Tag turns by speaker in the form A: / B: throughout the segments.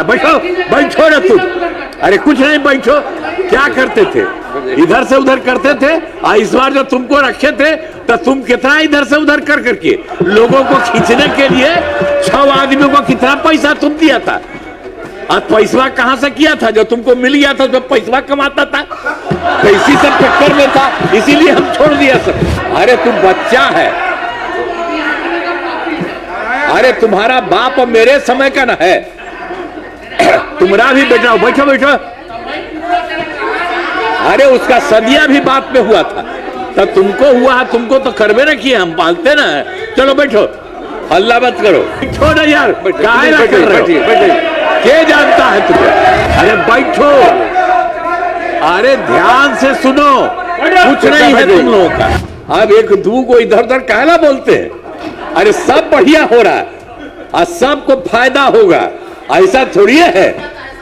A: बैठो बैठो ना तुम। अरे कुछ नहीं, बैठो। क्या करते थे? इधर से उधर करते थे। इस बार जो तुमको रखे थे तो तुम कितना इधर से उधर कर करके लोगों को खींचने के लिए 6 आदमियों को कितना पैसा तुम दिया था? आज पैसा कहां से किया था? जो तुमको मिल गया था जो पैसा कमाता था तो इसी सब चक्कर में था, इसीलिए हम छोड़ दिया सब। अरे तुम बच्चा है, अरे तुम्हारा बाप मेरे समय का ना है, तुम्हारा भी बेटा। बैठो बैठो। अरे उसका सदिया भी बात में हुआ था, तब तुमको हुआ, तुमको तो करवे ना किए, हम पालते ना। चलो बैठो, हल्ला मत करो। बैठो ना यार, काहे ना कर रहे हो? क्या जानता है तुम्हें? अरे बैठो, अरे ध्यान से सुनो, कुछ नहीं है तुम लोगों का। अब एक दू को इधर उधर कहला बोलते हैं। अरे सब बढ़िया हो रहा है और सबको फायदा होगा, ऐसा थोड़ी है।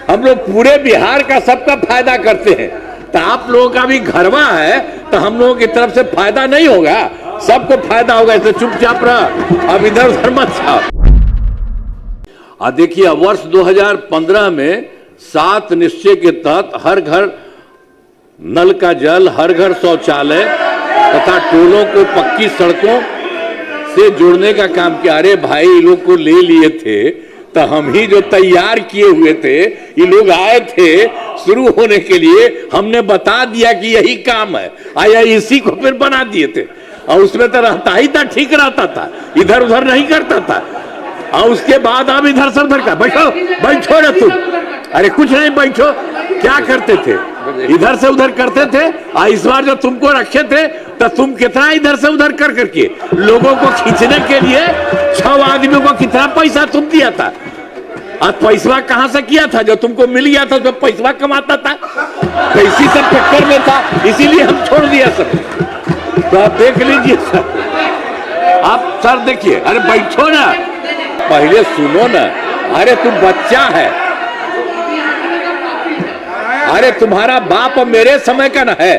A: हम लोग पूरे बिहार का सबका फायदा करते हैं, तो आप लोगों का भी घरवा है तो हम लोगों की तरफ से फायदा नहीं होगा, सबको फायदा होगा। ऐसे चुपचाप रहा, अब इधर उधर मत जाओ। देखिए, वर्ष 2015 में 7 निश्चय के तहत हर घर नल का जल, हर घर शौचालय तथा टोलों को पक्की सड़कों से जोड़ने का काम किया। अरे भाई, लोग को ले लिए थे तो हम ही जो तैयार किए हुए थे, ये लोग आए थे शुरू होने के लिए, हमने बता दिया कि यही काम है, आया इसी को फिर बना दिए थे। और उसमें तो रहता ही था, ठीक रहता था, इधर उधर नहीं करता था। और उसके बाद अब इधर से उधर का। बैठो बैठो ना तुम। अरे कुछ नहीं, बैठो। क्या करते थे? इधर से उधर करते थे। इस बार जो तुमको रखे थे तो तुम कितना इधर से उधर कर करके लोगों को खींचने के लिए 6 आदमियों को कितना पैसा तुम दिया था? आज पैसा कहां से किया था? जो तुमको मिल गया था जो पैसा कमाता था तो इसी सब चक्कर में था, इसीलिए हम छोड़ दिया सब। तो आप देख लीजिए सर, आप सर देखिए। अरे बैठो ना, पहले सुनो ना। अरे तुम बच्चा है, अरे तुम्हारा बाप मेरे समय का ना है,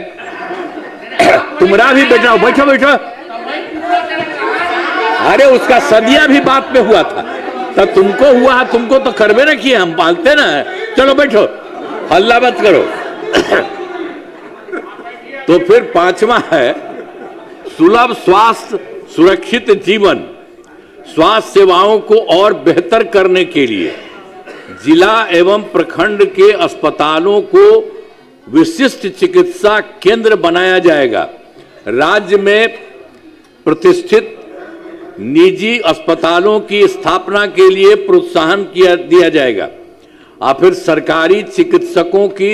A: तुम्हारा भी बेटा। बैठो बैठो। अरे उसका सदिया भी बात में हुआ था, तब तुमको हुआ, तुमको तो करवे ना किए, हम पालते ना। चलो बैठो, हल्ला मत करो। तो फिर 5वां है सुलभ स्वास्थ्य सुरक्षित जीवन। स्वास्थ्य सेवाओं को और बेहतर करने के लिए जिला एवं प्रखंड के अस्पतालों को विशिष्ट चिकित्सा केंद्र बनाया जाएगा। राज्य में प्रतिष्ठित निजी अस्पतालों की स्थापना के लिए प्रोत्साहन दिया जाएगा। और फिर सरकारी चिकित्सकों की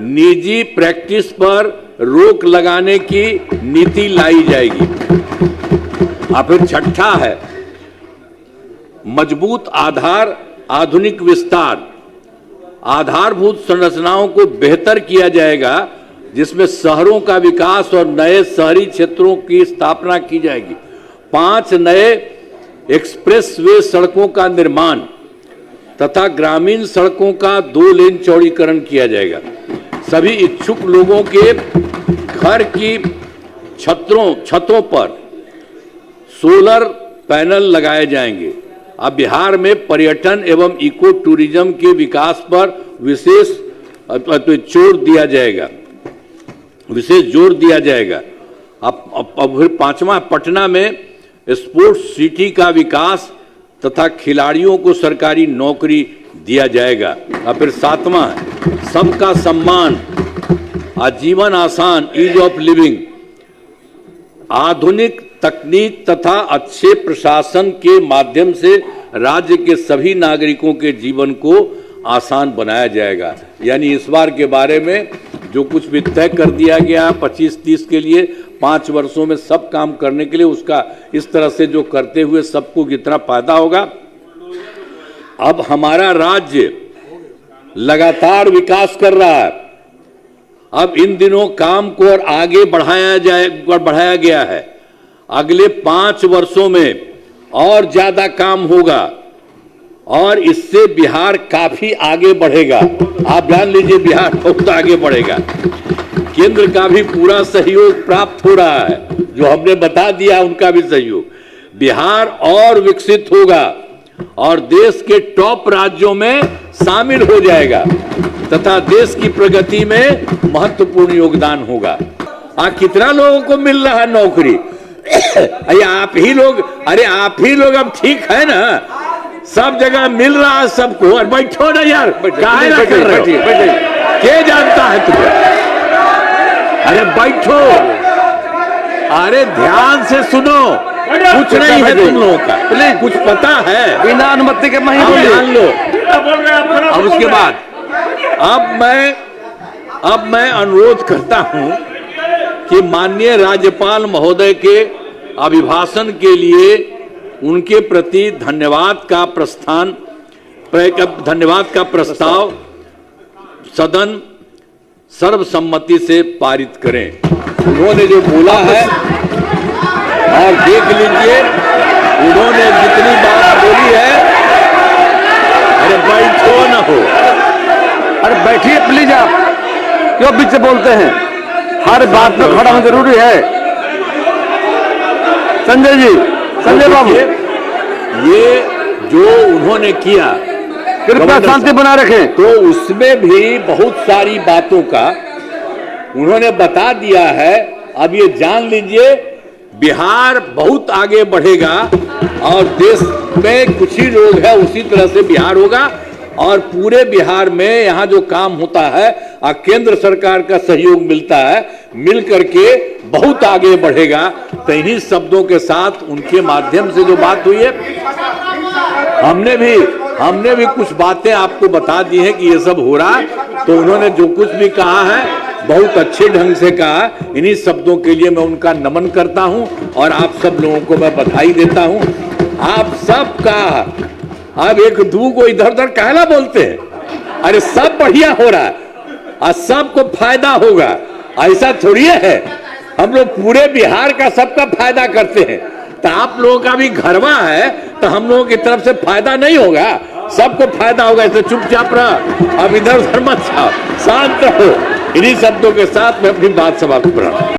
A: निजी प्रैक्टिस पर रोक लगाने की नीति लाई जाएगी। और फिर 6ठा है मजबूत आधार आधुनिक विस्तार। आधारभूत संरचनाओं को बेहतर किया जाएगा, जिसमें शहरों का विकास और नए शहरी क्षेत्रों की स्थापना की जाएगी। 5 नए एक्सप्रेस वे सड़कों का निर्माण तथा ग्रामीण सड़कों का 2 लेन चौड़ीकरण किया जाएगा। सभी इच्छुक लोगों के घर की छतों पर सोलर पैनल लगाए जाएंगे। अब बिहार में पर्यटन एवं इको टूरिज्म के विकास पर विशेष जोर दिया जाएगा। अब फिर 5वां पटना में स्पोर्ट्स सिटी का विकास तथा खिलाड़ियों को सरकारी नौकरी दिया जाएगा। और फिर 7वां सबका सम्मान, आजीवन आसान, ईज ऑफ लिविंग। आधुनिक तकनीक तथा अच्छे प्रशासन के माध्यम से राज्य के सभी नागरिकों के जीवन को आसान बनाया जाएगा। यानी इस बार के बारे में जो कुछ भी तय कर दिया गया 25-30 के लिए 5 वर्षों में सब काम करने के लिए, उसका इस तरह से जो करते हुए सबको कितना फायदा होगा। अब हमारा राज्य लगातार विकास कर रहा है। अब इन दिनों काम को और आगे बढ़ाया गया है। अगले 5 वर्षों में और ज्यादा काम होगा और इससे बिहार काफी आगे बढ़ेगा। आप जान लीजिए, बिहार बहुत आगे बढ़ेगा। केंद्र का भी पूरा सहयोग प्राप्त हो रहा है, जो हमने बता दिया उनका भी सहयोग। बिहार और विकसित होगा और देश के टॉप राज्यों में शामिल हो जाएगा तथा देश की प्रगति में महत्वपूर्ण योगदान होगा। कितना लोगों को मिल रहा है नौकरी? अरे आप ही लोग अब ठीक है ना, सब जगह मिल रहा है सबको। और बैठो ना यार, काहे ना कर रहे हो? क्या जानता है तुम्हें? अरे बैठो, अरे ध्यान से सुनो, कुछ नहीं है तुम लोगों का, प्लीज कुछ पता है,
B: बिना अनुमति के नहीं
A: ध्यान लो। अब उसके बाद अब मैं अनुरोध करता हूं कि माननीय राज्यपाल महोदय के अभिभाषण के लिए उनके प्रति धन्यवाद का प्रस्ताव सदन सर्वसम्मति से पारित करें। उन्होंने जो बोला है, और देख लीजिए उन्होंने जितनी बात बोली है। अरे बैठो न हो,
B: अरे बैठिए प्लीज, आप क्यों बीच से बोलते हैं? हर बात में खड़ा होना जरूरी है। संजय जी, संजय बाबू,
A: ये जो उन्होंने किया,
B: कृपया शांति बनाए रखें।
A: तो उसमें भी बहुत सारी बातों का उन्होंने बता दिया है। अब ये जान लीजिए, बिहार बहुत आगे बढ़ेगा और देश में कुछ ही लोग हैं उसी तरह से बिहार होगा, और पूरे बिहार में यहाँ जो काम होता है और केंद्र सरकार का सहयोग मिलता है, मिल करके बहुत आगे बढ़ेगा। तो इन्हीं शब्दों के साथ उनके माध्यम से जो बात हुई है, हमने भी कुछ बातें आपको बता दी हैं कि ये सब हो रहा है। तो उन्होंने जो कुछ भी कहा है बहुत अच्छे ढंग से कहा। इन्हीं शब्दों के लिए मैं उनका नमन करता हूं और आप सब लोगों को मैं बधाई देता हूं। आप सबका अब एक दू को इधर उधर कहला बोलते हैं, अरे सब बढ़िया हो रहा है और सबको फायदा होगा, ऐसा थोड़ी है। हम लोग पूरे बिहार का सबका फायदा करते हैं, तो आप लोगों का भी घरवा है तो हम लोगों की तरफ से फायदा नहीं होगा, सबको फायदा होगा। इसलिए चुपचाप रह, अब इधर उधर मत जाओ, शांत रहो। इन्हीं शब्दों के साथ मैं अपनी बात समाप्त कर रहा हूं।